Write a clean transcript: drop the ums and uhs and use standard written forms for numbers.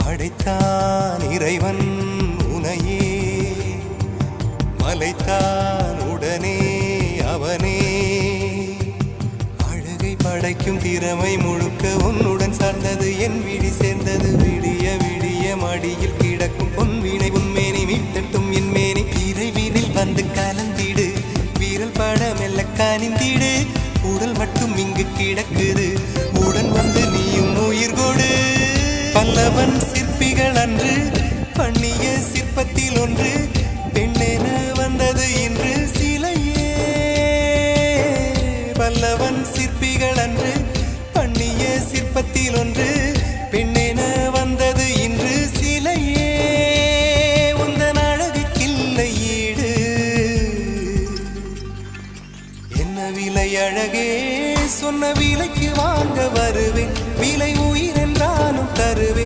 படைத்தான் இறைவன் உனையே, மலைத்தான் உடனே அவனே. அழகை படைக்கும் திறமை முழுக்க உன்னுடன் சார்ந்தது, என் விழி சேர்ந்தது. விடிய விடிய மடியில் கிடக்கும் பொன்வினை உன்மேனி மீட்டட்டும் என் மேனி. இறைவினில் வந்து கலந்திடு, வீரல் பட மெல்ல காணிந்திடு. உடல் மட்டும் இங்கு கிடக்குது, உடன் வந்து நீயும் உயிர் கொடு. பல்லவன் சிற்பிகள் அன்று பண்ணிய சிற்பத்தில் ஒன்று, பெண்ணென வந்தது இன்று சிலையே. பல்லவன் சிற்பிகள் அன்று பண்ணிய சிற்பத்தில் ஒன்று, பெண்ணென வந்தது இன்று சிலையே. உந்தன் அழகுக்கில்லை ஈடு, என்ன விலை அழகே, சொன்ன விலைக்கு வாங்க வருவேன்.